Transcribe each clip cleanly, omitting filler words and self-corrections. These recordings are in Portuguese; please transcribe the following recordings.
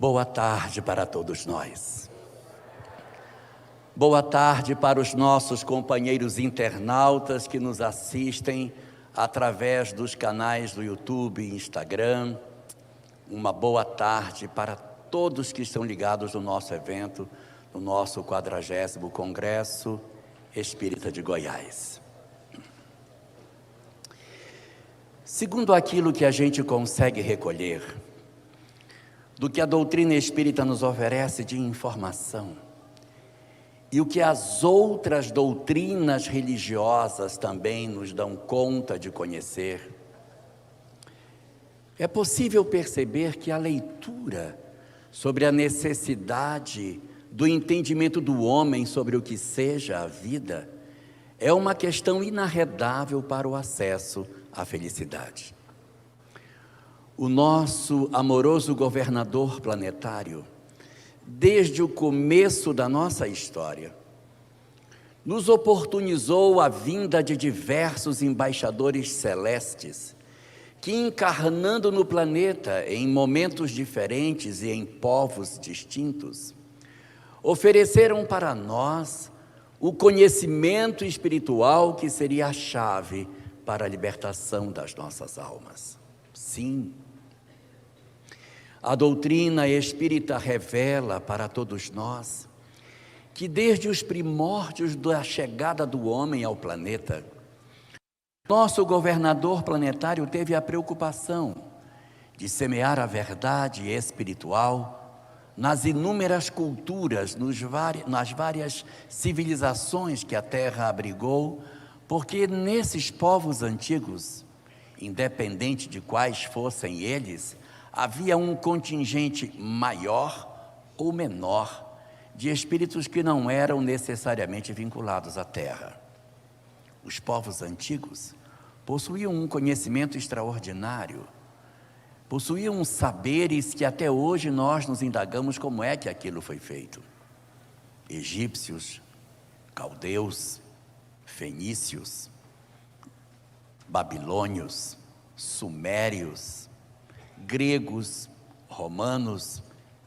Boa tarde para todos nós. Boa tarde para os nossos companheiros internautas que nos assistem através dos canais do YouTube e Instagram. Uma boa tarde para todos que estão ligados no nosso evento, no nosso 40º Congresso Espírita de Goiás. Segundo aquilo que a gente consegue recolher, do que a doutrina espírita nos oferece de informação, e o que as outras doutrinas religiosas também nos dão conta de conhecer, é possível perceber que a leitura sobre a necessidade do entendimento do homem sobre o que seja a vida é uma questão inarredável para o acesso à felicidade. O nosso amoroso governador planetário, desde o começo da nossa história, nos oportunizou a vinda de diversos embaixadores celestes que, encarnando no planeta em momentos diferentes e em povos distintos, ofereceram para nós o conhecimento espiritual que seria a chave para a libertação das nossas almas. Sim, a doutrina espírita revela para todos nós que desde os primórdios da chegada do homem ao planeta, nosso governador planetário teve a preocupação de semear a verdade espiritual nas inúmeras culturas, nas várias civilizações que a Terra abrigou, porque nesses povos antigos, independente de quais fossem eles, havia um contingente maior ou menor de espíritos que não eram necessariamente vinculados à Terra. Os povos antigos possuíam um conhecimento extraordinário, possuíam saberes que até hoje nós nos indagamos como é que aquilo foi feito. Egípcios, caldeus, fenícios, babilônios, sumérios, gregos, romanos,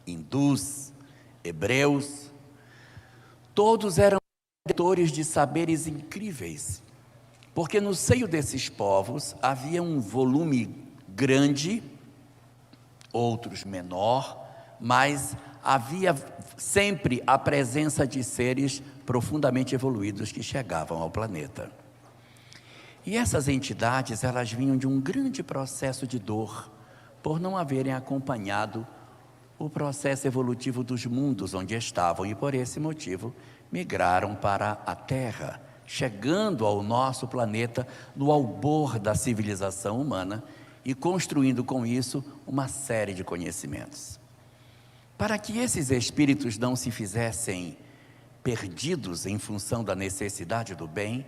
hindus, hebreus, todos eram detentores de saberes incríveis, porque no seio desses povos havia um volume grande, outros menor, mas havia sempre a presença de seres profundamente evoluídos que chegavam ao planeta. E essas entidades, elas vinham de um grande processo de dor, por não haverem acompanhado o processo evolutivo dos mundos onde estavam, e por esse motivo migraram para a Terra, chegando ao nosso planeta no albor da civilização humana e construindo com isso uma série de conhecimentos. Para que esses espíritos não se fizessem perdidos em função da necessidade do bem,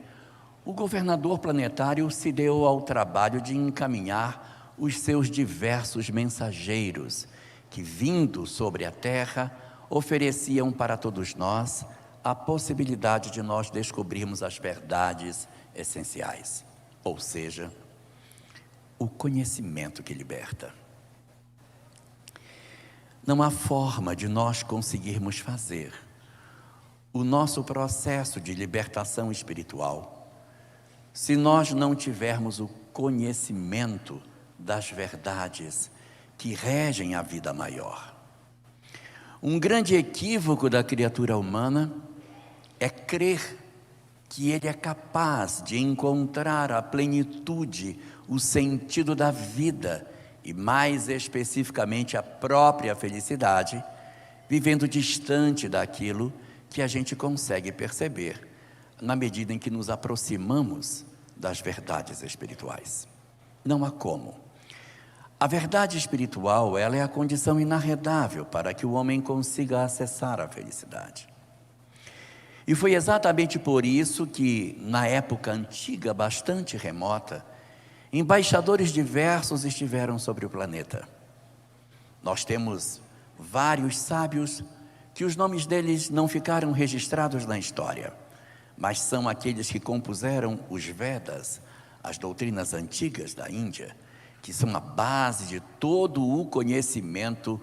o governador planetário se deu ao trabalho de encaminhar os seus diversos mensageiros, que, vindo sobre a Terra, ofereciam para todos nós a possibilidade de nós descobrirmos as verdades essenciais, ou seja, o conhecimento que liberta. Não há forma de nós conseguirmos fazer o nosso processo de libertação espiritual se nós não tivermos o conhecimento das verdades que regem a vida maior. Um grande equívoco da criatura humana é crer que ele é capaz de encontrar a plenitude, o sentido da vida e, mais especificamente, a própria felicidade, vivendo distante daquilo que a gente consegue perceber na medida em que nos aproximamos das verdades espirituais. Não há como. A verdade espiritual, ela é a condição inarredável para que o homem consiga acessar a felicidade. E foi exatamente por isso que, na época antiga, bastante remota, embaixadores diversos estiveram sobre o planeta. Nós temos vários sábios que os nomes deles não ficaram registrados na história, mas são aqueles que compuseram os Vedas, as doutrinas antigas da Índia, que são a base de todo o conhecimento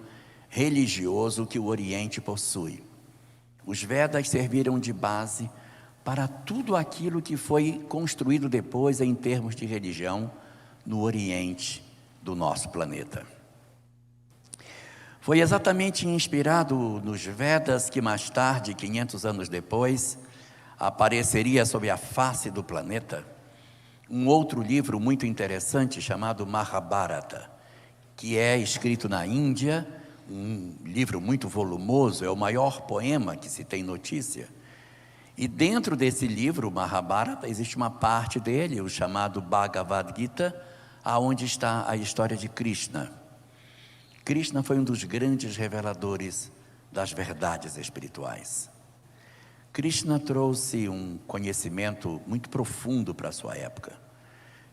religioso que o Oriente possui. Os Vedas serviram de base para tudo aquilo que foi construído depois em termos de religião no Oriente do nosso planeta. Foi exatamente inspirado nos Vedas que mais tarde, 500 anos depois, apareceria sobre a face do planeta um outro livro muito interessante chamado Mahabharata, que é escrito na Índia, um livro muito volumoso, é o maior poema que se tem notícia. E dentro desse livro, Mahabharata, existe uma parte dele, o chamado Bhagavad Gita, aonde está a história de Krishna. Krishna foi um dos grandes reveladores das verdades espirituais. Krishna trouxe um conhecimento muito profundo para a sua época.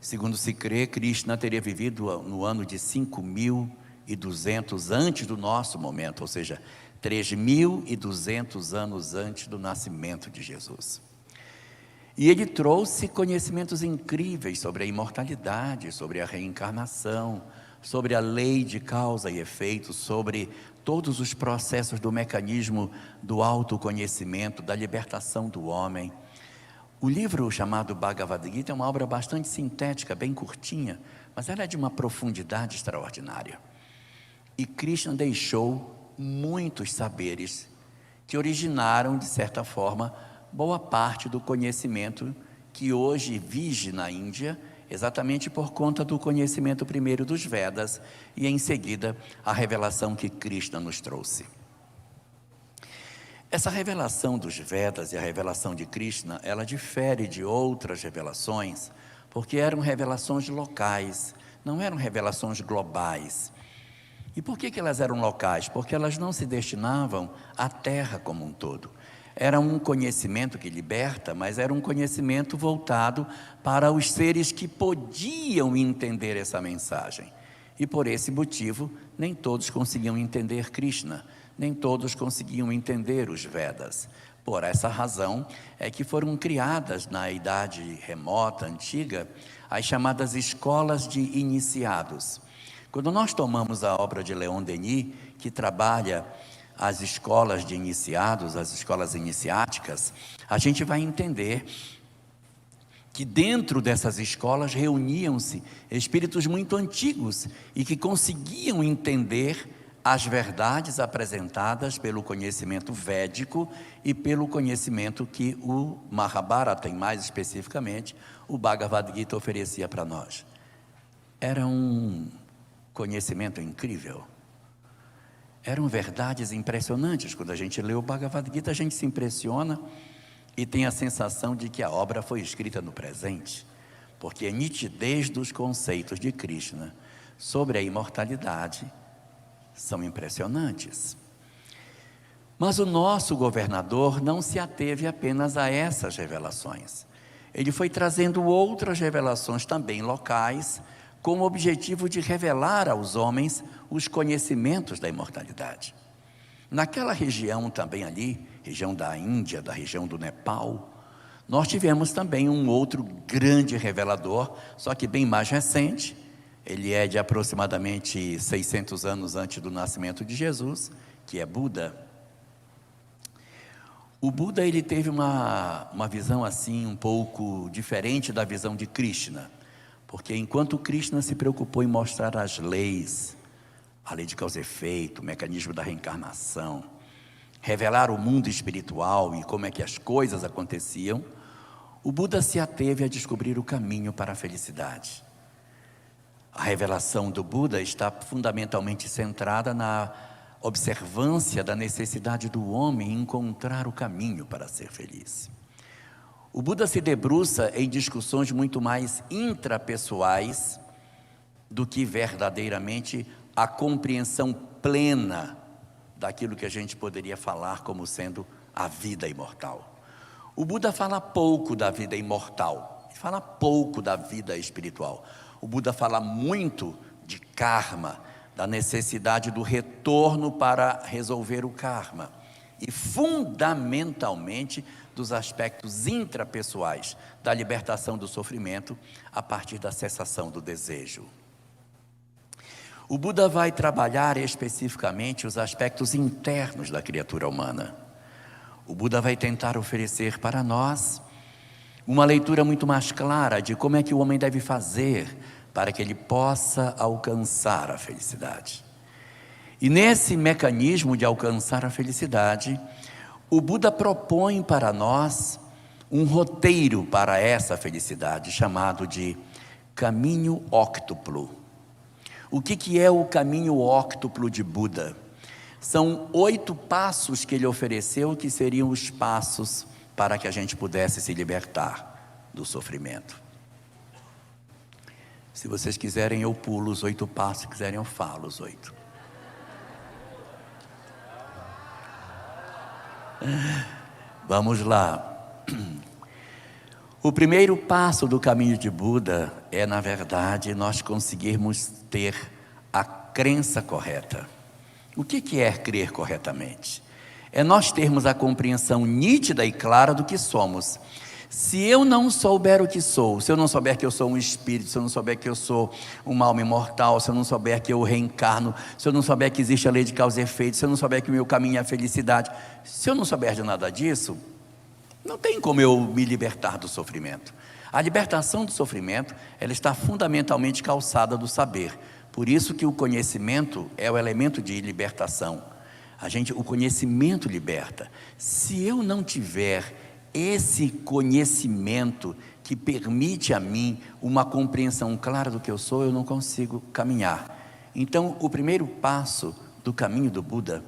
Segundo se crê, Krishna teria vivido no ano de 5.200 antes do nosso momento, ou seja, 3.200 anos antes do nascimento de Jesus. E ele trouxe conhecimentos incríveis sobre a imortalidade, sobre a reencarnação, sobre a lei de causa e efeito, sobre todos os processos do mecanismo do autoconhecimento, da libertação do homem. O livro chamado Bhagavad Gita é uma obra bastante sintética, bem curtinha, mas ela é de uma profundidade extraordinária. E Krishna deixou muitos saberes que originaram, de certa forma, boa parte do conhecimento que hoje vige na Índia, exatamente por conta do conhecimento primeiro dos Vedas e em seguida a revelação que Krishna nos trouxe. Essa revelação dos Vedas e a revelação de Krishna, ela difere de outras revelações, porque eram revelações locais, não eram revelações globais. E por que elas eram locais? Porque elas não se destinavam à Terra como um todo. Era um conhecimento que liberta, mas era um conhecimento voltado para os seres que podiam entender essa mensagem. E por esse motivo, nem todos conseguiam entender Krishna, nem todos conseguiam entender os Vedas. Por essa razão é que foram criadas na idade remota, antiga, as chamadas escolas de iniciados. Quando nós tomamos a obra de Leon Denis, que trabalha as escolas de iniciados, as escolas iniciáticas, a gente vai entender que dentro dessas escolas reuniam-se espíritos muito antigos e que conseguiam entender as verdades apresentadas pelo conhecimento védico e pelo conhecimento que o Mahabharata, e mais especificamente, o Bhagavad Gita oferecia para nós. Era um conhecimento incrível. Eram verdades impressionantes. Quando a gente lê o Bhagavad Gita, a gente se impressiona e tem a sensação de que a obra foi escrita no presente, porque a nitidez dos conceitos de Krishna sobre a imortalidade são impressionantes. Mas o nosso governador não se ateve apenas a essas revelações. Ele foi trazendo outras revelações também locais, com o objetivo de revelar aos homens os conhecimentos da imortalidade. Naquela região também ali, região da Índia, da região do Nepal, nós tivemos também um outro grande revelador, só que bem mais recente. Ele é de aproximadamente 600 anos antes do nascimento de Jesus, que é Buda. O Buda, ele teve uma visão assim um pouco diferente da visão de Krishna, porque enquanto Krishna se preocupou em mostrar as leis, a lei de causa e efeito, o mecanismo da reencarnação, revelar o mundo espiritual e como é que as coisas aconteciam, o Buda se ateve a descobrir o caminho para a felicidade. A revelação do Buda está fundamentalmente centrada na observância da necessidade do homem encontrar o caminho para ser feliz. O Buda se debruça em discussões muito mais intrapessoais do que verdadeiramente a compreensão plena daquilo que a gente poderia falar como sendo a vida imortal. O Buda fala pouco da vida imortal, fala pouco da vida espiritual. O Buda fala muito de karma, da necessidade do retorno para resolver o karma e fundamentalmente dos aspectos intrapessoais da libertação do sofrimento a partir da cessação do desejo. O Buda vai trabalhar especificamente os aspectos internos da criatura humana. O Buda vai tentar oferecer para nós uma leitura muito mais clara de como é que o homem deve fazer para que ele possa alcançar a felicidade. E nesse mecanismo de alcançar a felicidade, o Buda propõe para nós um roteiro para essa felicidade, chamado de caminho óctuplo. O que é o caminho óctuplo de Buda? São 8 passos que ele ofereceu, que seriam os passos para que a gente pudesse se libertar do sofrimento. Se vocês quiserem, eu pulo os 8 passos, se quiserem, eu falo os 8. Vamos lá. O primeiro passo do caminho de Buda é, na verdade, nós conseguirmos ter a crença correta. O que é crer corretamente? É nós termos a compreensão nítida e clara do que somos. Se eu não souber o que sou, se eu não souber que eu sou um espírito, se eu não souber que eu sou uma alma imortal, se eu não souber que eu reencarno, se eu não souber que existe a lei de causa e efeito, se eu não souber que o meu caminho é a felicidade, se eu não souber de nada disso, não tem como eu me libertar do sofrimento. A libertação do sofrimento, ela está fundamentalmente calçada do saber. Por isso que o conhecimento é o elemento de libertação. O conhecimento liberta. Se eu não tiver esse conhecimento que permite a mim uma compreensão clara do que eu sou, eu não consigo caminhar. Então, o primeiro passo do caminho do Buda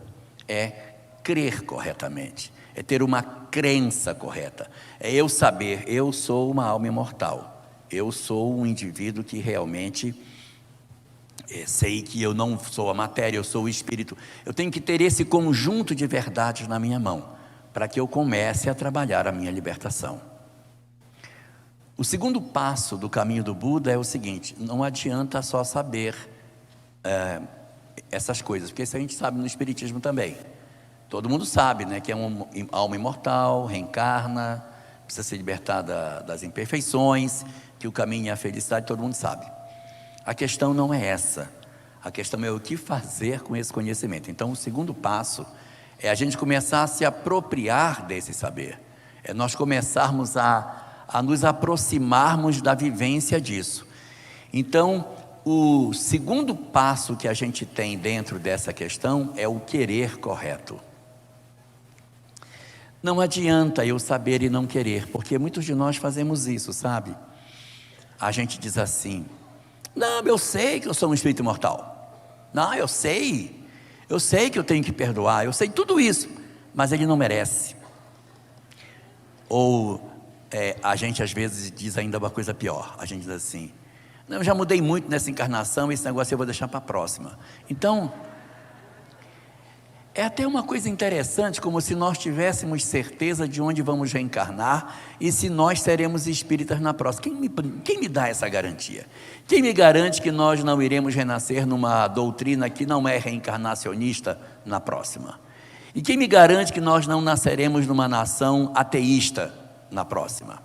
é crer corretamente, é ter uma crença correta, é eu saber, eu sou uma alma imortal, eu sou um indivíduo que realmente sei que eu não sou a matéria, eu sou o espírito. Eu tenho que ter esse conjunto de verdades na minha mão, para que eu comece a trabalhar a minha libertação. O segundo passo do caminho do Buda é o seguinte: não adianta só saber essas coisas, porque isso a gente sabe no Espiritismo também. Todo mundo sabe, né, que é uma alma imortal, reencarna, precisa se libertar das imperfeições, que o caminho é a felicidade, todo mundo sabe. A questão não é essa, a questão é o que fazer com esse conhecimento. Então, o segundo passo é a gente começar a se apropriar desse saber, é nós começarmos a nos aproximarmos da vivência disso. Então, o segundo passo que a gente tem dentro dessa questão é o querer correto. Não adianta eu saber e não querer, porque muitos de nós fazemos isso, sabe? A gente diz assim: não, eu sei que eu sou um espírito imortal. Não, eu sei que eu tenho que perdoar, eu sei tudo isso, mas ele não merece. Ou a gente às vezes diz ainda uma coisa pior, a gente diz assim: não, eu já mudei muito nessa encarnação, esse negócio eu vou deixar para a próxima. Então, é até uma coisa interessante, como se nós tivéssemos certeza de onde vamos reencarnar e se nós seremos espíritas na próxima. Quem me dá essa garantia? Quem me garante que nós não iremos renascer numa doutrina que não é reencarnacionista na próxima? E quem me garante que nós não nasceremos numa nação ateísta na próxima?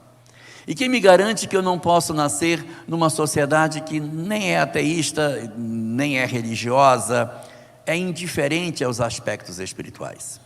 E quem me garante que eu não posso nascer numa sociedade que nem é ateísta, nem é religiosa, é indiferente aos aspectos espirituais?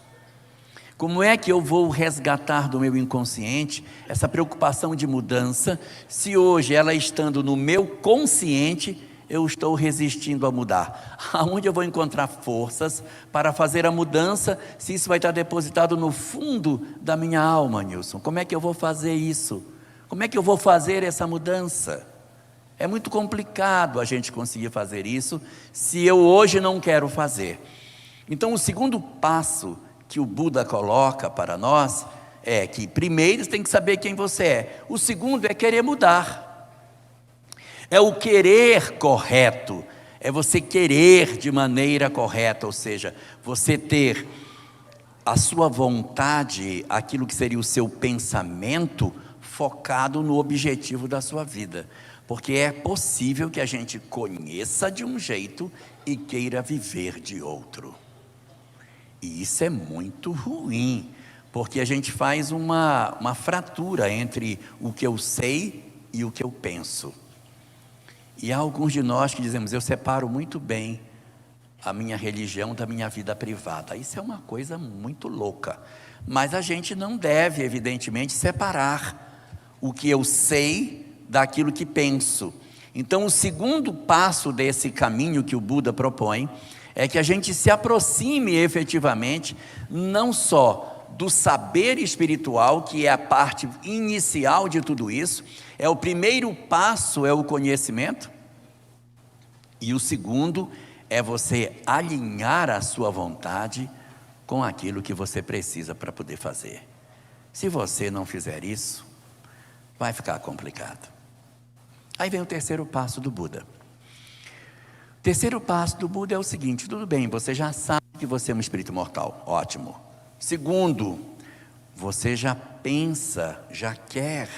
Como é que eu vou resgatar do meu inconsciente essa preocupação de mudança, se hoje ela estando no meu consciente, eu estou resistindo a mudar? Aonde eu vou encontrar forças para fazer a mudança, se isso vai estar depositado no fundo da minha alma, Nilson? Como é que eu vou fazer isso? Como é que eu vou fazer essa mudança? É muito complicado a gente conseguir fazer isso, se eu hoje não quero fazer. Então, o segundo passo que o Buda coloca para nós é que primeiro você tem que saber quem você é. O segundo é querer mudar. É o querer correto, é você querer de maneira correta, ou seja, você ter a sua vontade, aquilo que seria o seu pensamento, focado no objetivo da sua vida. Porque é possível que a gente conheça de um jeito e queira viver de outro. E isso é muito ruim, porque a gente faz uma fratura entre o que eu sei e o que eu penso. E há alguns de nós que dizemos: eu separo muito bem a minha religião da minha vida privada. Isso é uma coisa muito louca. Mas a gente não deve, evidentemente, separar o que eu sei daquilo que penso. Então, o segundo passo desse caminho que o Buda propõe é que a gente se aproxime efetivamente, não só do saber espiritual, que é a parte inicial de tudo isso, é o primeiro passo, é o conhecimento, e o segundo é você alinhar a sua vontade com aquilo que você precisa para poder fazer. Se você não fizer isso, vai ficar complicado. Aí vem o terceiro passo do Buda. O terceiro passo do Buda é o seguinte: tudo bem, você já sabe que você é um espírito mortal, ótimo. Segundo, você já pensa, já quer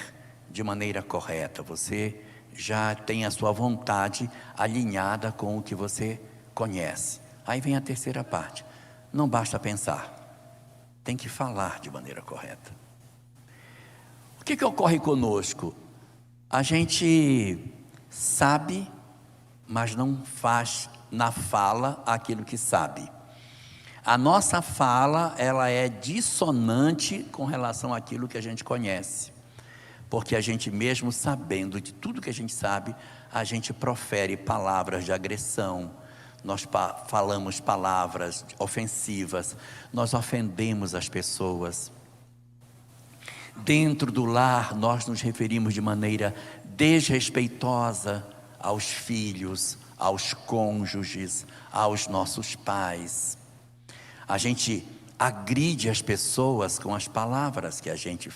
de maneira correta, você já tem a sua vontade alinhada com o que você conhece. Aí vem a terceira parte: não basta pensar, tem que falar de maneira correta. O que ocorre conosco? A gente sabe, mas não faz na fala aquilo que sabe. A nossa fala, ela é dissonante com relação àquilo que a gente conhece, porque a gente, mesmo sabendo de tudo que a gente sabe, a gente profere palavras de agressão, nós falamos palavras ofensivas, nós ofendemos as pessoas. Dentro do lar, nós nos referimos de maneira desrespeitosa aos filhos, aos cônjuges, aos nossos pais. A gente agride as pessoas com as palavras que a gente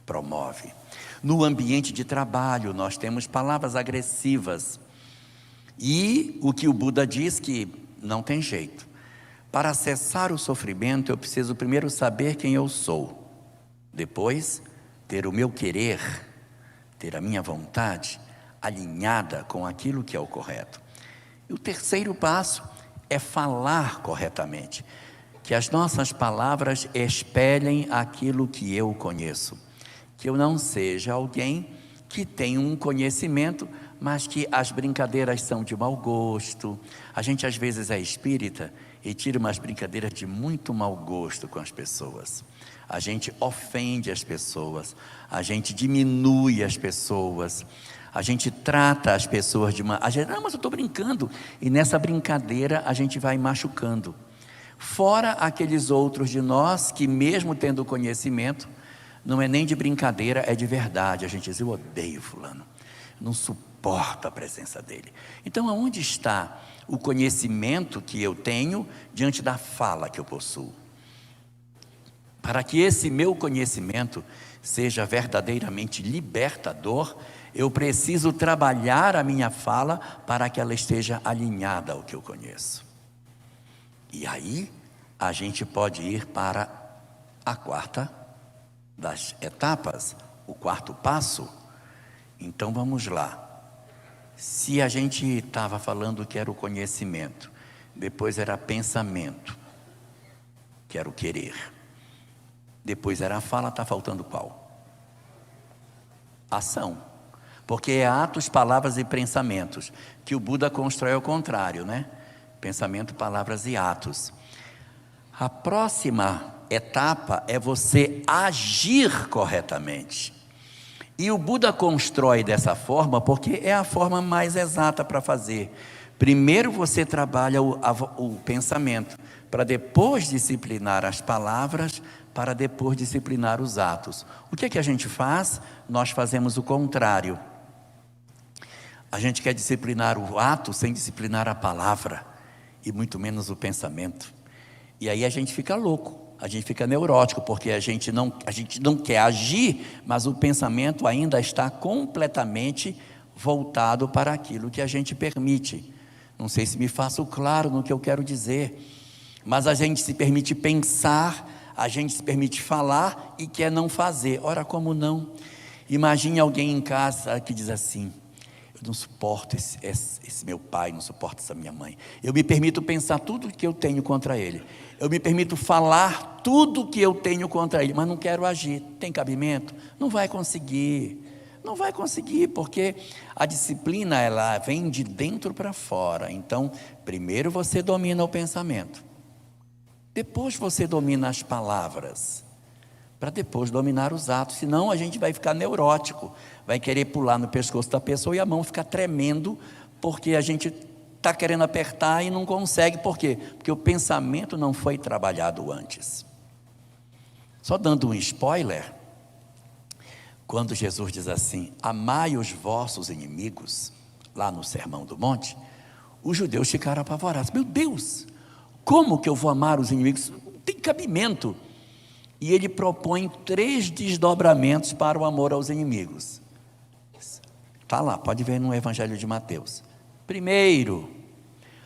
promove. No ambiente de trabalho, nós temos palavras agressivas. E o que o Buda diz que não tem jeito. Para cessar o sofrimento, eu preciso primeiro saber quem eu sou. Depois, ter o meu querer, ter a minha vontade alinhada com aquilo que é o correto. E o terceiro passo é falar corretamente. Que as nossas palavras espelhem aquilo que eu conheço. Que eu não seja alguém que tem um conhecimento, mas que as brincadeiras são de mau gosto. A gente às vezes é espírita e tira umas brincadeiras de muito mau gosto com as pessoas. A gente ofende as pessoas, a gente diminui as pessoas, a gente trata as pessoas de uma... não, mas eu estou brincando. E nessa brincadeira a gente vai machucando. Fora aqueles outros de nós que, mesmo tendo conhecimento, não é nem de brincadeira, é de verdade. A gente diz: eu odeio fulano, não suporto a presença dele. Então, aonde está o conhecimento que eu tenho diante da fala que eu possuo? Para que esse meu conhecimento seja verdadeiramente libertador, eu preciso trabalhar a minha fala para que ela esteja alinhada ao que eu conheço. E aí, a gente pode ir para a quarta das etapas, o quarto passo. Então vamos lá. Se a gente estava falando que era o conhecimento, depois era pensamento, que era o querer, depois era a fala, está faltando qual? Ação. Porque é atos, palavras e pensamentos, que o Buda constrói ao contrário, né? Pensamento, palavras e atos. A próxima etapa é você agir corretamente. E o Buda constrói dessa forma porque é a forma mais exata para fazer. Primeiro você trabalha o pensamento, para depois disciplinar as palavras, para depois disciplinar os atos. O que é que a gente faz? Nós fazemos o contrário. A gente quer disciplinar o ato sem disciplinar a palavra, e muito menos o pensamento. E aí a gente fica louco, a gente fica neurótico, porque a gente não quer agir, mas o pensamento ainda está completamente voltado para aquilo que a gente permite. Não sei se me faço claro no que eu quero dizer, mas a gente se permite pensar, a gente se permite falar e quer não fazer. Ora, como não? Imagine alguém em casa que diz assim: eu não suporto esse meu pai, não suporto essa minha mãe. Eu me permito pensar tudo que eu tenho contra ele. Eu me permito falar tudo que eu tenho contra ele, mas não quero agir. Tem cabimento? Não vai conseguir. Não vai conseguir, porque a disciplina, ela vem de dentro para fora. Então, primeiro você domina o pensamento, depois você domina as palavras, para depois dominar os atos. Senão a gente vai ficar neurótico, vai querer pular no pescoço da pessoa e a mão ficar tremendo, porque a gente está querendo apertar e não consegue. Por quê? Porque o pensamento não foi trabalhado antes. Só dando um spoiler, quando Jesus diz assim: amai os vossos inimigos, lá no Sermão do Monte, os judeus ficaram apavorados. Meu Deus, como que eu vou amar os inimigos? Não tem cabimento. E ele propõe 3 desdobramentos para o amor aos inimigos. Está lá, pode ver no Evangelho de Mateus. Primeiro,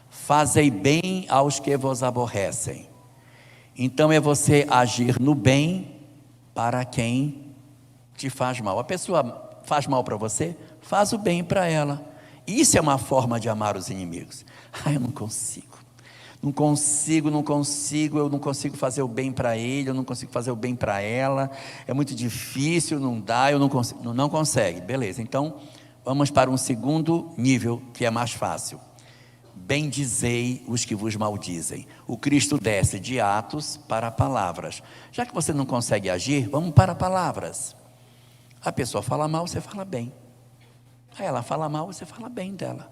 fazei bem aos que vos aborrecem. Então é você agir no bem para quem te faz mal. A pessoa faz mal para você, faz o bem para ela. Isso é uma forma de amar os inimigos. Eu não consigo. Eu não consigo fazer o bem para ele, eu não consigo fazer o bem para ela, é muito difícil, não dá, eu não consigo. Não consegue, beleza. Então, vamos para um segundo nível, que é mais fácil. Bendizei os que vos maldizem. O Cristo desce de atos para palavras. Já que você não consegue agir, vamos para palavras. A pessoa fala mal, você fala bem. Aí ela fala mal, você fala bem dela.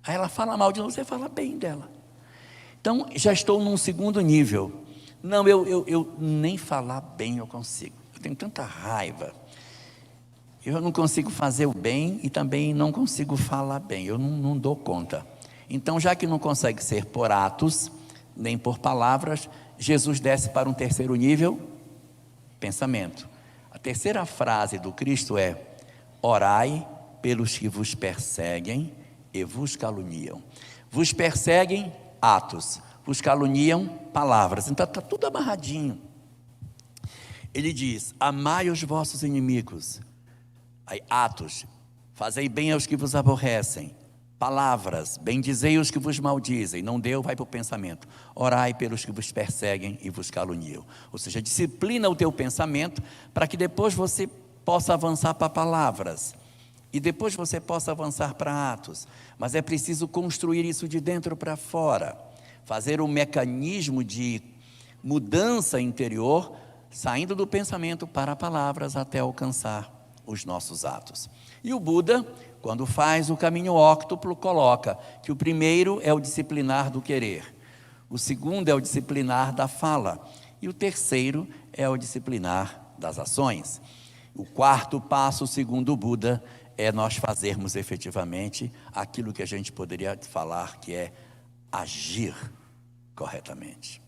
Aí ela fala mal de novo, você fala bem dela. Então, já estou num segundo nível. Não, eu nem falar bem eu consigo. Eu tenho tanta raiva. Eu não consigo fazer o bem e também não consigo falar bem. Eu não dou conta. Então, já que não consegue ser por atos, nem por palavras, Jesus desce para um terceiro nível, pensamento. A terceira frase do Cristo é: orai pelos que vos perseguem e vos caluniam. Vos perseguem, atos, vos caluniam, palavras. Então está tudo amarradinho. Ele diz: amai os vossos inimigos. Aí, atos, fazei bem aos que vos aborrecem. Palavras, bendizei os que vos maldizem. Não deu, vai para o pensamento. Orai pelos que vos perseguem e vos caluniam. Ou seja, disciplina o teu pensamento para que depois você possa avançar para palavras. E depois você possa avançar para atos. Mas é preciso construir isso de dentro para fora. Fazer um mecanismo de mudança interior, saindo do pensamento para palavras até alcançar os nossos atos. E o Buda, quando faz o caminho óctuplo, coloca que o primeiro é o disciplinar do querer, o segundo é o disciplinar da fala, e o terceiro é o disciplinar das ações. O quarto passo, segundo o Buda, é nós fazermos efetivamente aquilo que a gente poderia falar que é agir corretamente.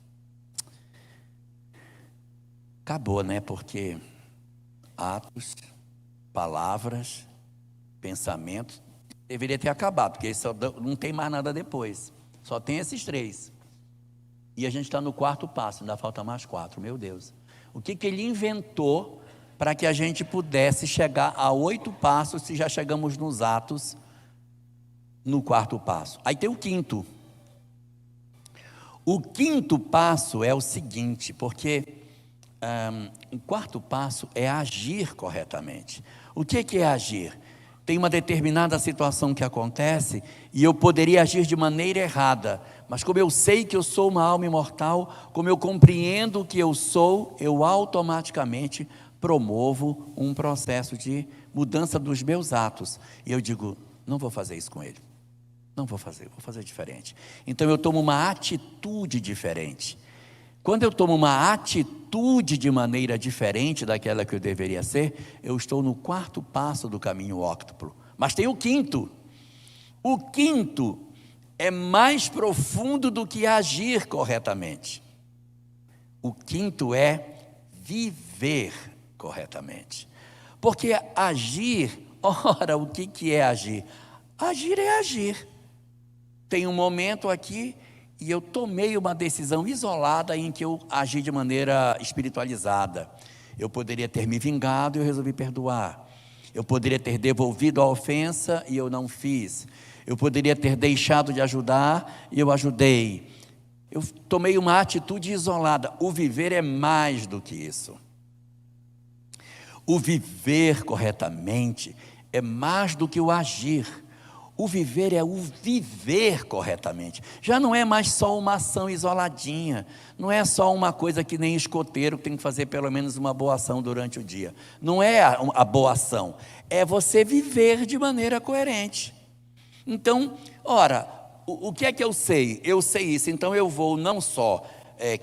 Acabou, né? Porque atos, palavras, pensamentos, deveria ter acabado, porque só não tem mais nada depois, só tem esses 3. E a gente está no quarto passo, ainda falta mais 4, meu Deus. O que ele inventou para que a gente pudesse chegar a 8 passos, se já chegamos nos atos, no quarto passo? Aí tem o quinto. O quinto passo é o seguinte, porque o quarto passo é agir corretamente. O que é agir? Tem uma determinada situação que acontece e eu poderia agir de maneira errada, mas como eu sei que eu sou uma alma imortal, como eu compreendo o que eu sou, eu automaticamente promovo um processo de mudança dos meus atos. E eu digo: não vou fazer isso com ele. Não vou fazer diferente. Então eu tomo uma atitude diferente. Quando eu tomo uma atitude de maneira diferente daquela que eu deveria ser, eu estou no quarto passo do caminho óctuplo. Mas tem o quinto. O quinto é mais profundo do que agir corretamente. O quinto é viver corretamente. Porque agir, ora, o que é agir? Agir é agir. Tem um momento aqui e eu tomei uma decisão isolada em que eu agi de maneira espiritualizada. Eu poderia ter me vingado e eu resolvi perdoar. Eu poderia ter devolvido a ofensa e eu não fiz. Eu poderia ter deixado de ajudar e eu ajudei. Eu tomei uma atitude isolada. O viver é mais do que isso. O viver corretamente é mais do que o agir. O viver é o viver corretamente. Já não é mais só uma ação isoladinha. Não é só uma coisa que nem escoteiro que tem que fazer pelo menos uma boa ação durante o dia. Não é a boa ação. É você viver de maneira coerente. Então, ora, o que é que eu sei? Eu sei isso, então eu vou não só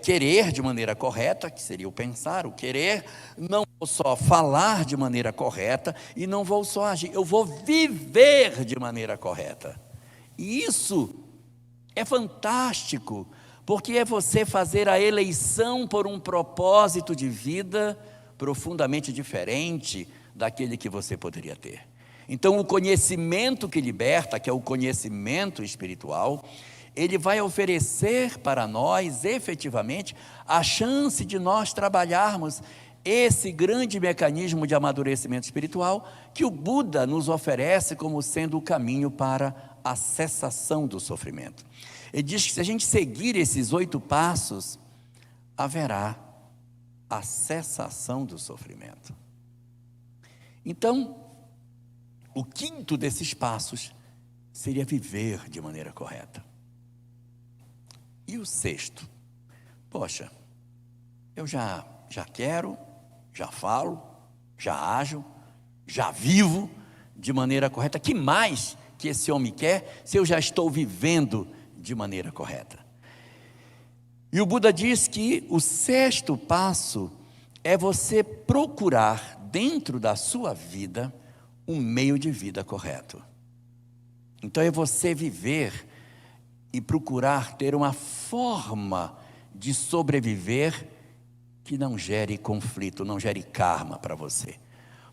querer de maneira correta, que seria o pensar, o querer, não vou só falar de maneira correta e não vou só agir, eu vou viver de maneira correta. E isso é fantástico, porque é você fazer a eleição por um propósito de vida profundamente diferente daquele que você poderia ter. Então, o conhecimento que liberta, que é o conhecimento espiritual, ele vai oferecer para nós, efetivamente, a chance de nós trabalharmos esse grande mecanismo de amadurecimento espiritual que o Buda nos oferece como sendo o caminho para a cessação do sofrimento. Ele diz que se a gente seguir esses 8 passos, haverá a cessação do sofrimento. Então, o 5º desses passos seria viver de maneira correta. E o 6º? Poxa, eu já quero, já falo, já ajo, já vivo de maneira correta. Que mais que esse homem quer se eu já estou vivendo de maneira correta? E o Buda diz que o 6º passo é você procurar dentro da sua vida um meio de vida correto. Então é você viver e procurar ter uma forma de sobreviver que não gere conflito, não gere karma para você.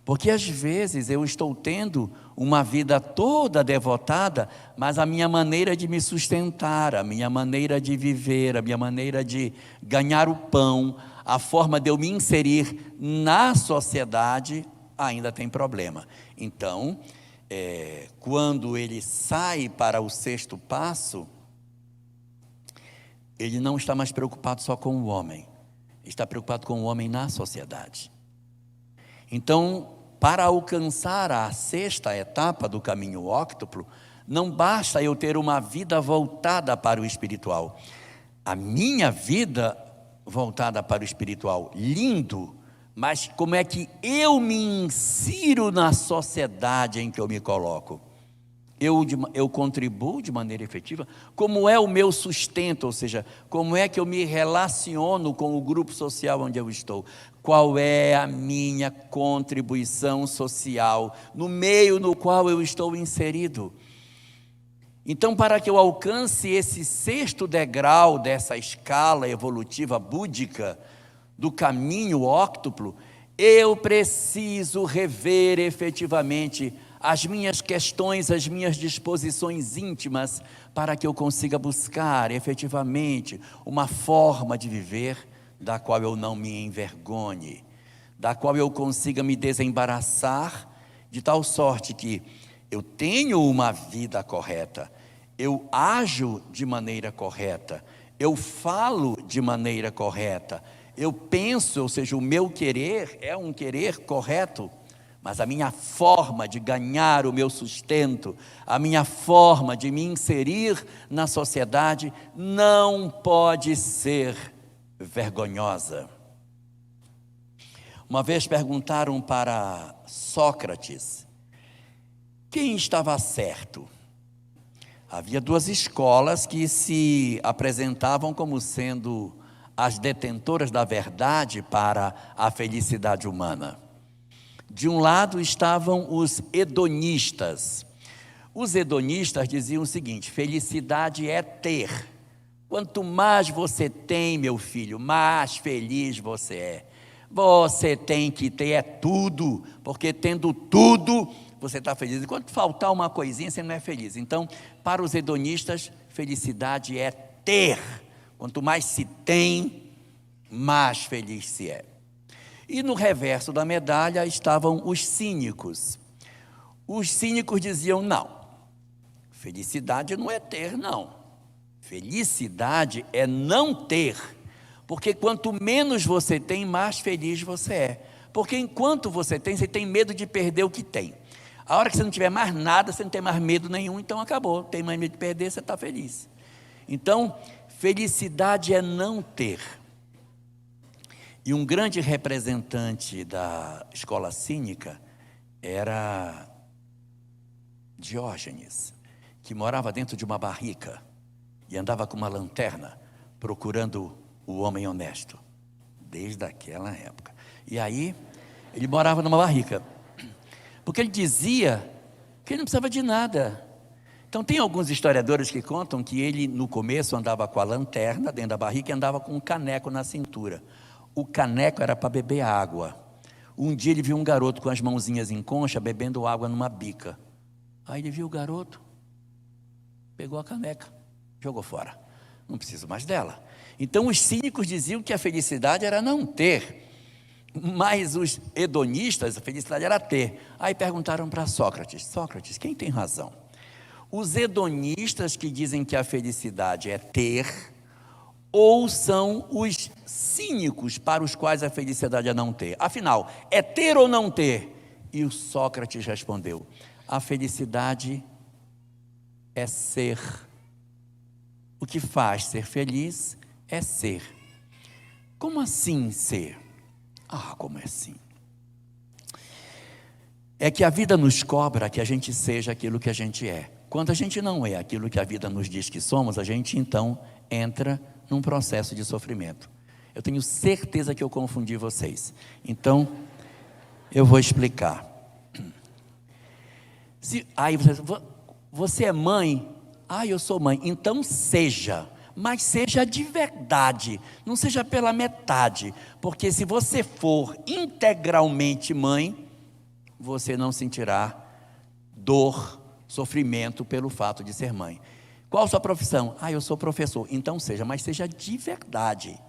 Porque às vezes eu estou tendo uma vida toda devotada, mas a minha maneira de me sustentar, a minha maneira de viver, a minha maneira de ganhar o pão, a forma de eu me inserir na sociedade ainda tem problema. Então, quando ele sai para o 6º passo, ele não está mais preocupado só com o homem, está preocupado com o homem na sociedade. Então, para alcançar a 6ª etapa do caminho óctuplo, não basta eu ter uma vida voltada para o espiritual. A minha vida voltada para o espiritual, lindo, mas como é que eu me insiro na sociedade em que eu me coloco? Eu contribuo de maneira efetiva? Como é o meu sustento? Ou seja, como é que eu me relaciono com o grupo social onde eu estou? Qual é a minha contribuição social no meio no qual eu estou inserido? Então, para que eu alcance esse 6º degrau dessa escala evolutiva búdica do caminho óctuplo, eu preciso rever efetivamente as minhas questões, as minhas disposições íntimas, para que eu consiga buscar efetivamente uma forma de viver da qual eu não me envergonhe, da qual eu consiga me desembaraçar, de tal sorte que eu tenho uma vida correta, eu ajo de maneira correta, eu falo de maneira correta, eu penso, ou seja, o meu querer é um querer correto, mas a minha forma de ganhar o meu sustento, a minha forma de me inserir na sociedade não pode ser vergonhosa. Uma vez perguntaram para Sócrates quem estava certo. Havia 2 escolas que se apresentavam como sendo as detentoras da verdade para a felicidade humana. De um lado estavam os hedonistas. Os hedonistas diziam o seguinte: felicidade é ter. Quanto mais você tem, meu filho, mais feliz você é. Você tem que ter tudo, porque tendo tudo, você está feliz. Enquanto faltar uma coisinha, você não é feliz. Então, para os hedonistas, felicidade é ter. Quanto mais se tem, mais feliz se é. E no reverso da medalha estavam os cínicos. Os cínicos diziam: não, felicidade não é ter, não. Felicidade é não ter. Porque quanto menos você tem, mais feliz você é. Porque enquanto você tem medo de perder o que tem. A hora que você não tiver mais nada, você não tem mais medo nenhum, então acabou. Tem mais medo de perder, você está feliz. Então, felicidade é não ter. E um grande representante da escola cínica era Diógenes, que morava dentro de uma barrica e andava com uma lanterna procurando o homem honesto, desde aquela época. E aí, ele morava numa barrica, porque ele dizia que ele não precisava de nada. Então tem alguns historiadores que contam que ele no começo andava com a lanterna dentro da barrica e andava com um caneco na cintura. O caneco era para beber água. Um dia ele viu um garoto com as mãozinhas em concha bebendo água numa bica. Aí ele viu o garoto, pegou a caneca, jogou fora. Não preciso mais dela. Então os cínicos diziam que a felicidade era não ter. Mas os hedonistas, a felicidade era ter. Aí perguntaram para Sócrates: Sócrates, quem tem razão? Os hedonistas que dizem que a felicidade é ter, ou são os cínicos para os quais a felicidade é não ter? Afinal, é ter ou não ter? E o Sócrates respondeu: a felicidade é ser. O que faz ser feliz é ser. Como assim ser? Como é assim? É que a vida nos cobra que a gente seja aquilo que a gente é. Quando a gente não é aquilo que a vida nos diz que somos, a gente então entra num processo de sofrimento. Eu tenho certeza que eu confundi vocês. Então, eu vou explicar. Aí você é mãe? Eu sou mãe. Então seja. Mas seja de verdade, não seja pela metade, porque se você for integralmente mãe, você não sentirá dor, sofrimento pelo fato de ser mãe. Qual a sua profissão? Eu sou professor. Então seja, mas seja de verdade.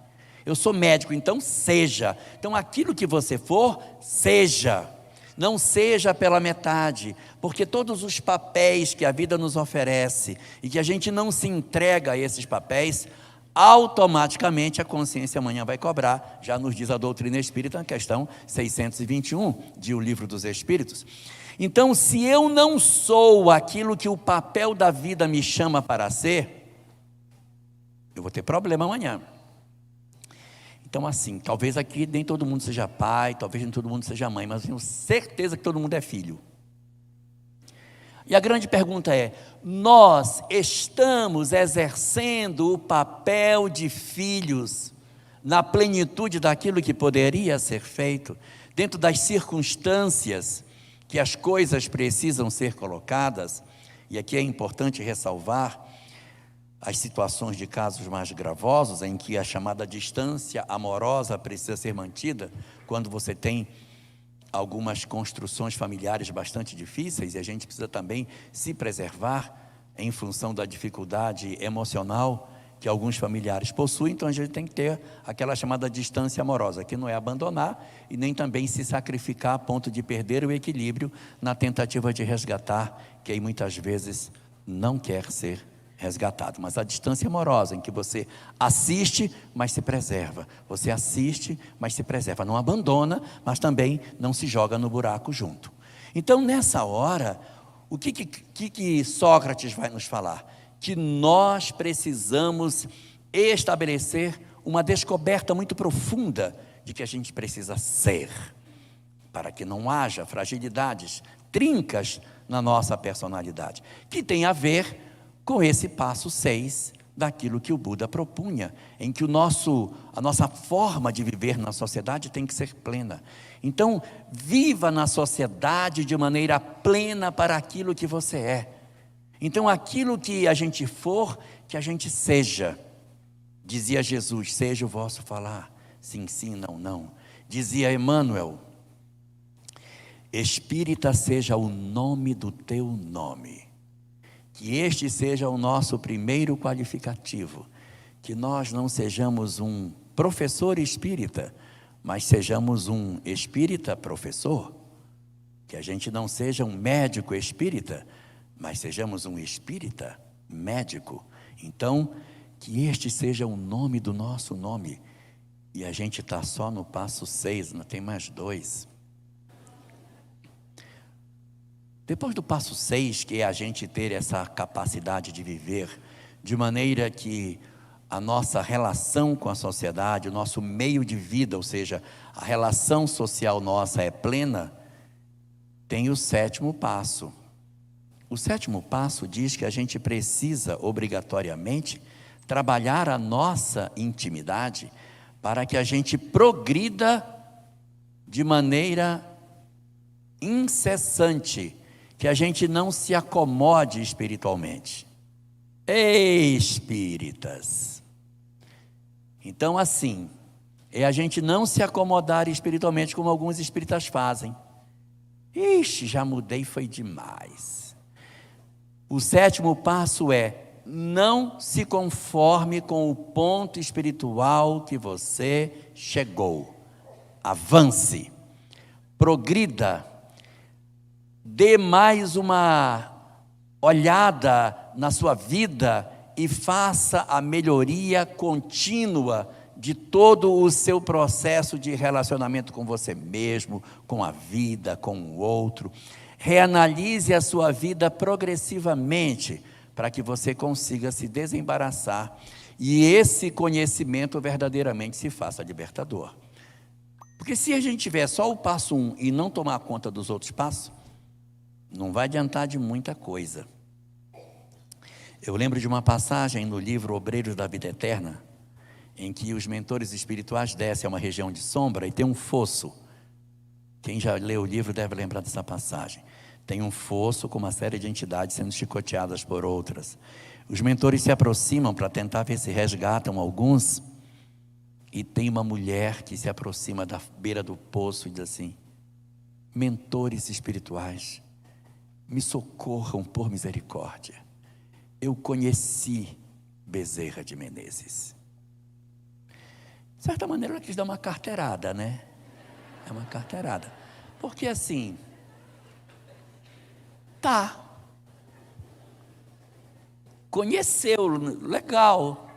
Eu sou médico, então seja. Então aquilo que você for, seja. Não seja pela metade, porque todos os papéis que a vida nos oferece e que a gente não se entrega a esses papéis, automaticamente a consciência amanhã vai cobrar, já nos diz a doutrina espírita, na questão 621 de O Livro dos Espíritos. Então, se eu não sou aquilo que o papel da vida me chama para ser, eu vou ter problema amanhã. Então assim, talvez aqui nem todo mundo seja pai, talvez nem todo mundo seja mãe, mas eu tenho certeza que todo mundo é filho. E a grande pergunta é: nós estamos exercendo o papel de filhos na plenitude daquilo que poderia ser feito, dentro das circunstâncias que as coisas precisam ser colocadas? E aqui é importante ressalvar as situações de casos mais gravosos, em que a chamada distância amorosa precisa ser mantida, quando você tem algumas construções familiares bastante difíceis, e a gente precisa também se preservar em função da dificuldade emocional que alguns familiares possuem. Então a gente tem que ter aquela chamada distância amorosa, que não é abandonar e nem também se sacrificar a ponto de perder o equilíbrio na tentativa de resgatar quem muitas vezes não quer ser resgatado. Mas a distância amorosa, em que você assiste, mas se preserva. Você assiste, mas se preserva. Não abandona, mas também não se joga no buraco junto. Então, nessa hora, o que Sócrates vai nos falar? Que nós precisamos estabelecer uma descoberta muito profunda de que a gente precisa ser, para que não haja fragilidades, trincas na nossa personalidade, que tem a ver com esse passo 6 daquilo que o Buda propunha, em que a nossa forma de viver na sociedade tem que ser plena. Então, viva na sociedade de maneira plena para aquilo que você é. Então, aquilo que a gente for, que a gente seja. Dizia Jesus: seja o vosso falar, sim, sim, não, não. Dizia Emmanuel: Espírita seja o nome do teu nome. Que este seja o nosso primeiro qualificativo, que nós não sejamos um professor espírita, mas sejamos um espírita professor, que a gente não seja um médico espírita, mas sejamos um espírita médico. Então, que este seja o nome do nosso nome, E a gente está só no passo 6, não tem mais 2. Depois do passo 6, que é a gente ter essa capacidade de viver de maneira que a nossa relação com a sociedade, o nosso meio de vida, ou seja, a relação social nossa é plena, tem o 7º passo. O 7º passo diz que a gente precisa, obrigatoriamente, trabalhar a nossa intimidade para que a gente progrida de maneira incessante, que a gente não se acomode espiritualmente. Espíritas. Então, assim, é a gente não se acomodar espiritualmente como alguns espíritas fazem. Ixi, já mudei, foi demais. O 7º passo é: não se conforme com o ponto espiritual que você chegou. Avance, progrida, dê mais uma olhada na sua vida e faça a melhoria contínua de todo o seu processo de relacionamento com você mesmo, com a vida, com o outro. Reanalise a sua vida progressivamente, para que você consiga se desembaraçar e esse conhecimento verdadeiramente se faça libertador. Porque se a gente tiver só o passo 1 e não tomar conta dos outros passos, não vai adiantar de muita coisa. Eu lembro de uma passagem no livro Obreiros da Vida Eterna, em que os mentores espirituais descem a uma região de sombra e tem um fosso. Quem já leu o livro deve lembrar dessa passagem. Tem um fosso com uma série de entidades sendo chicoteadas por outras. Os mentores se aproximam para tentar ver se resgatam alguns, e tem uma mulher que se aproxima da beira do poço e diz assim: mentores espirituais, me socorram por misericórdia. Eu conheci Bezerra de Menezes. De certa maneira ela quis dar uma carteirada, né? É uma carteirada. Porque assim, tá, conheceu, legal.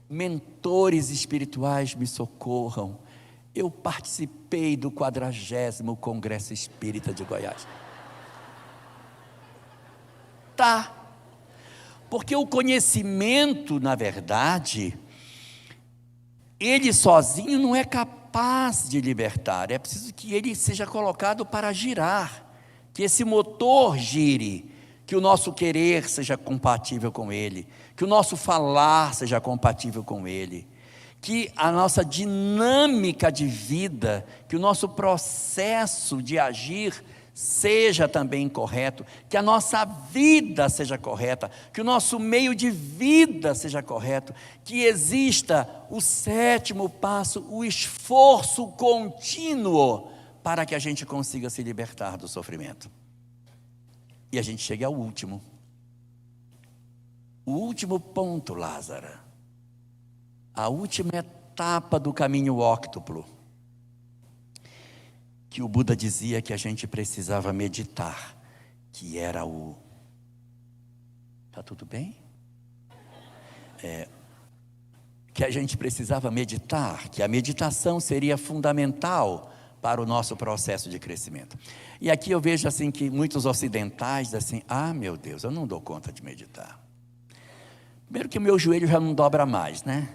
Mentores espirituais, me socorram. Eu participei do 40º Congresso Espírita de Goiás. Tá. Porque o conhecimento, na verdade, ele sozinho não é capaz de libertar. É preciso que ele seja colocado para girar, que esse motor gire, que o nosso querer seja compatível com ele, que o nosso falar seja compatível com ele, que a nossa dinâmica de vida, que o nosso processo de agir seja também correto, que a nossa vida seja correta, que o nosso meio de vida seja correto, que exista o 7º passo, o esforço contínuo para que a gente consiga se libertar do sofrimento. E a gente chega ao último. O último ponto, Lázara. A última etapa do caminho óctuplo. Que o Buda dizia que a gente precisava meditar. Que era o... Tá tudo bem? Que a gente precisava meditar. Que a meditação seria fundamental para o nosso processo de crescimento. E aqui eu vejo assim que muitos ocidentais dizem assim: ah, meu Deus, eu não dou conta de meditar. Primeiro que o meu joelho já não dobra mais, né?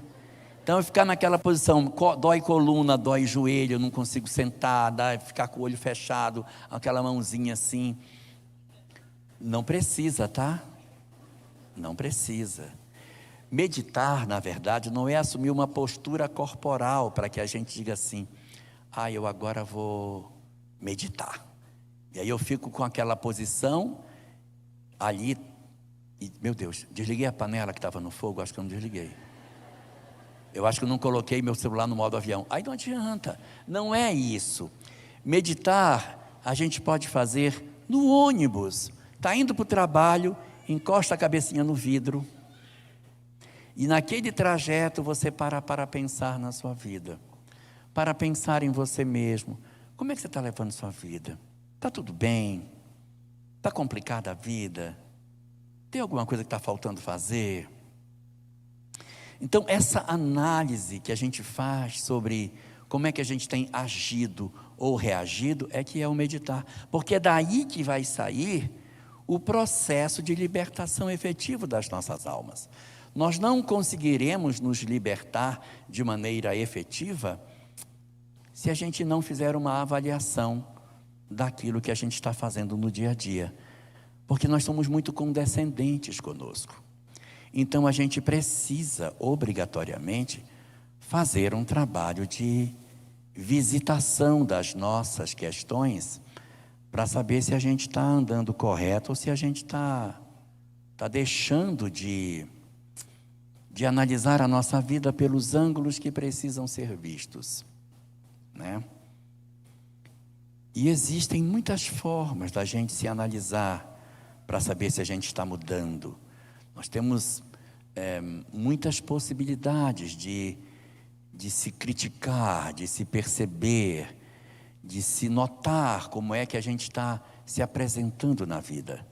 Então eu ficar naquela posição, dói coluna, dói joelho, eu não consigo sentar, ficar com o olho fechado, aquela mãozinha assim. Não precisa, tá? Não precisa. Meditar, na verdade, não é assumir uma postura corporal para que a gente diga assim: ah, eu agora vou meditar. E aí eu fico com aquela posição ali, e, meu Deus, desliguei a panela que estava no fogo, acho que eu não desliguei. Eu acho que eu não coloquei meu celular no modo avião. Aí não adianta, não é isso. Meditar, a gente pode fazer no ônibus. Está indo para o trabalho, encosta a cabecinha no vidro, e naquele trajeto você para pensar na sua vida, para pensar em você mesmo. Como é que você está levando sua vida? Está tudo bem? Está complicada a vida? Tem alguma coisa que está faltando fazer? Então, essa análise que a gente faz sobre como é que a gente tem agido ou reagido é que é o meditar, porque é daí que vai sair o processo de libertação efetivo das nossas almas. Nós não conseguiremos nos libertar de maneira efetiva se a gente não fizer uma avaliação daquilo que a gente está fazendo no dia a dia, porque nós somos muito condescendentes conosco. Então a gente precisa obrigatoriamente fazer um trabalho de visitação das nossas questões para saber se a gente está andando correto ou se a gente está deixando de analisar a nossa vida pelos ângulos que precisam ser vistos, né? E existem muitas formas da gente se analisar para saber se a gente está mudando. Nós temos muitas possibilidades de se criticar, de se perceber, de se notar como é que a gente está se apresentando na vida.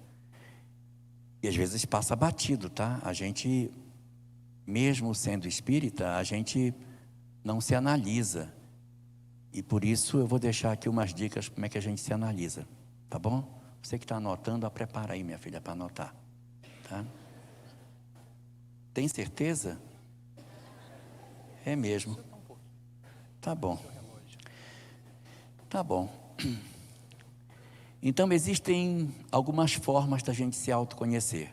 E às vezes passa batido, tá? A gente, mesmo sendo espírita, a gente não se analisa. E por isso eu vou deixar aqui umas dicas como é que a gente se analisa, tá bom? Você que está anotando, prepara aí, minha filha, para anotar, tá? Tem certeza? É mesmo. Tá bom. Tá bom. Então existem algumas formas da gente se autoconhecer.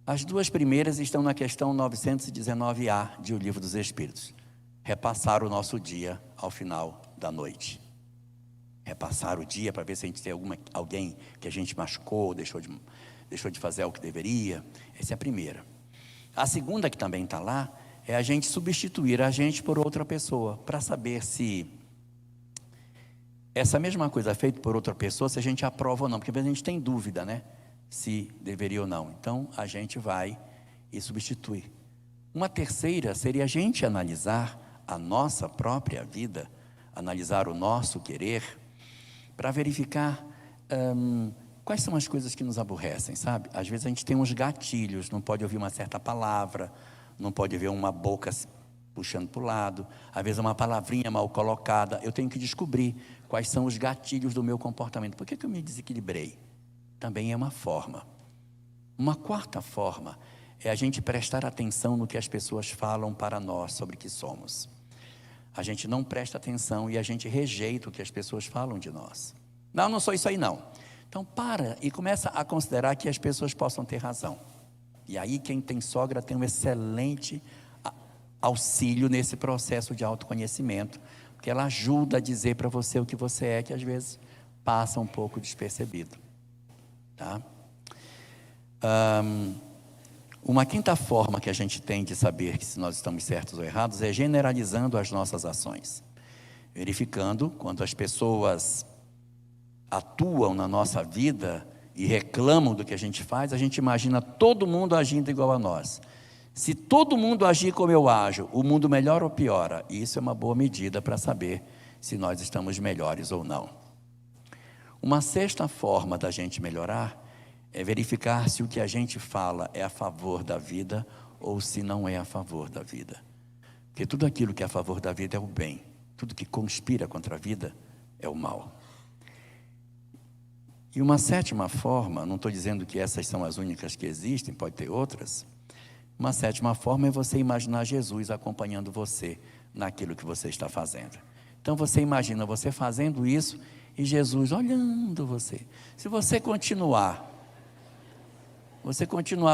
As duas primeiras estão na questão 919A de O Livro dos Espíritos. Repassar o nosso dia ao final da noite. Repassar o dia para ver se a gente tem alguém que a gente machucou, deixou de fazer o que deveria. Essa é a primeira. A segunda, que também está lá, é a gente substituir a gente por outra pessoa, para saber se essa mesma coisa feita por outra pessoa, se a gente aprova ou não, porque às vezes a gente tem dúvida, né? Se deveria ou não. Então a gente vai e substitui. Uma terceira seria a gente analisar a nossa própria vida, analisar o nosso querer, para verificar quais são as coisas que nos aborrecem, sabe? Às vezes a gente tem uns gatilhos, não pode ouvir uma certa palavra, não pode ver uma boca puxando para o lado, às vezes uma palavrinha mal colocada. Eu tenho que descobrir quais são os gatilhos do meu comportamento. Por que eu me desequilibrei? Também é uma forma. Uma quarta forma é a gente prestar atenção no que as pessoas falam para nós sobre o que somos. A gente não presta atenção e a gente rejeita o que as pessoas falam de nós. Não, não sou isso aí não. Então para e começa a considerar que as pessoas possam ter razão. E aí quem tem sogra tem um excelente auxílio nesse processo de autoconhecimento, porque ela ajuda a dizer para você o que você é, que às vezes passa um pouco despercebido, tá? Uma quinta forma que a gente tem de saber que se nós estamos certos ou errados é generalizando as nossas ações, verificando quando as pessoas atuam na nossa vida e reclamam do que a gente faz, a gente imagina todo mundo agindo igual a nós. Se todo mundo agir como eu ajo, o mundo melhora ou piora? E isso é uma boa medida para saber se nós estamos melhores ou não. Uma sexta forma da gente melhorar é verificar se o que a gente fala é a favor da vida ou se não é a favor da vida. Porque tudo aquilo que é a favor da vida é o bem, tudo que conspira contra a vida é o mal. E uma sétima forma, não estou dizendo que essas são as únicas que existem, pode ter outras. Uma sétima forma é você imaginar Jesus acompanhando você naquilo que você está fazendo. Então você imagina você fazendo isso e Jesus olhando você. Se você continuar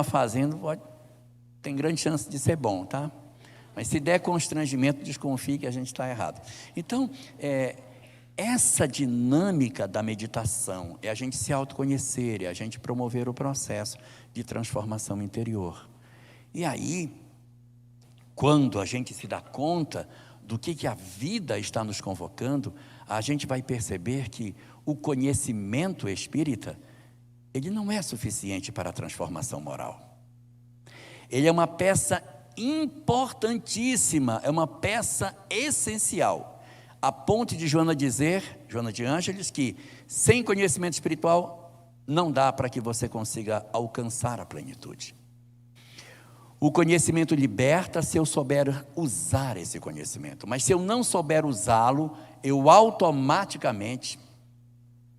fazendo, tem grande chance de ser bom, tá? Mas se der constrangimento, desconfie que a gente está errado. Então, essa dinâmica da meditação é a gente se autoconhecer, é a gente promover o processo de transformação interior. E aí, quando a gente se dá conta do que a vida está nos convocando, a gente vai perceber que o conhecimento espírita, ele não é suficiente para a transformação moral. Ele é uma peça importantíssima, é uma peça essencial, a ponto de Joana de Ângeles, que sem conhecimento espiritual não dá para que você consiga alcançar a plenitude. O conhecimento liberta se eu souber usar esse conhecimento. Mas se eu não souber usá-lo, eu automaticamente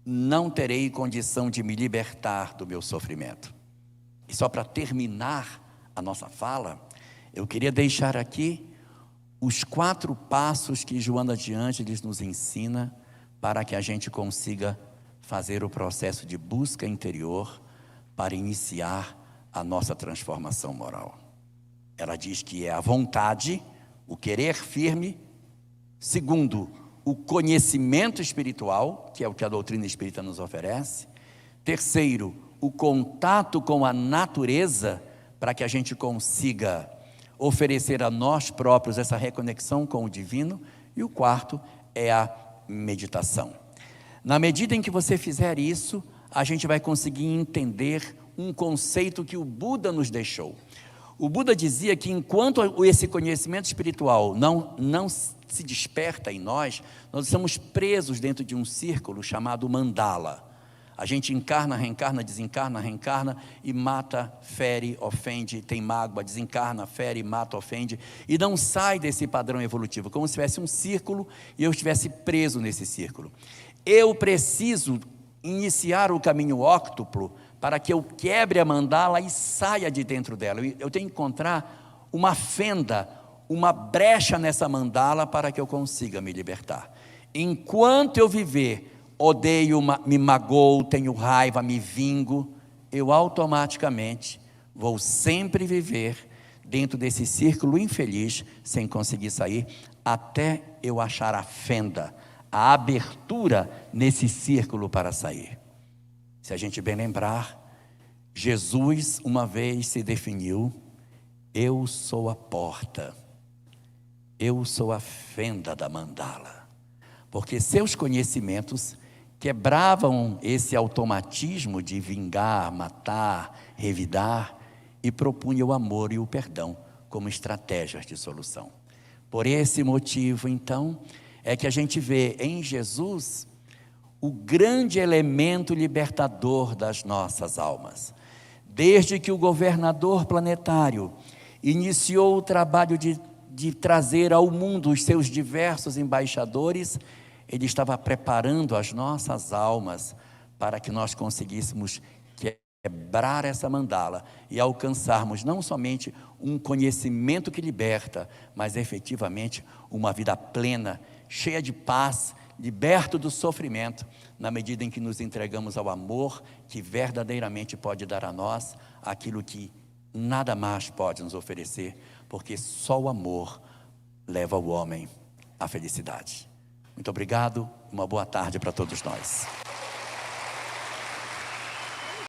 não terei condição de me libertar do meu sofrimento. E só para terminar a nossa fala, eu queria deixar aqui os 4 passos que Joana de Ângeles nos ensina para que a gente consiga fazer o processo de busca interior para iniciar a nossa transformação moral. Ela diz que é a vontade, o querer firme. Segundo, o conhecimento espiritual, que é o que a doutrina espírita nos oferece. Terceiro, o contato com a natureza, para que a gente consiga oferecer a nós próprios essa reconexão com o divino. E o quarto é a meditação. Na medida em que você fizer isso, a gente vai conseguir entender um conceito que o Buda nos deixou. O Buda dizia que enquanto esse conhecimento espiritual não se desperta em nós estamos presos dentro de um círculo chamado mandala. A gente encarna, reencarna, desencarna, reencarna e mata, fere, ofende, tem mágoa, desencarna, fere, mata, ofende e não sai desse padrão evolutivo, como se tivesse um círculo e eu estivesse preso nesse círculo. Eu preciso iniciar o caminho óctuplo para que eu quebre a mandala e saia de dentro dela. Eu tenho que encontrar uma fenda, uma brecha nessa mandala para que eu consiga me libertar. Enquanto eu viver, odeio, me magoo, tenho raiva, me vingo, eu automaticamente vou sempre viver dentro desse círculo infeliz, sem conseguir sair, até eu achar a fenda, a abertura nesse círculo para sair. Se a gente bem lembrar, Jesus uma vez se definiu: eu sou a porta, eu sou a fenda da mandala, porque seus conhecimentos quebravam esse automatismo de vingar, matar, revidar e propunha o amor e o perdão como estratégias de solução. Por esse motivo, então, é que a gente vê em Jesus o grande elemento libertador das nossas almas. Desde que o governador planetário iniciou o trabalho de trazer ao mundo os seus diversos embaixadores, ele estava preparando as nossas almas para que nós conseguíssemos quebrar essa mandala e alcançarmos não somente um conhecimento que liberta, mas efetivamente uma vida plena, cheia de paz, liberto do sofrimento, na medida em que nos entregamos ao amor que verdadeiramente pode dar a nós aquilo que nada mais pode nos oferecer, porque só o amor leva o homem à felicidade. Muito obrigado, uma boa tarde para todos nós.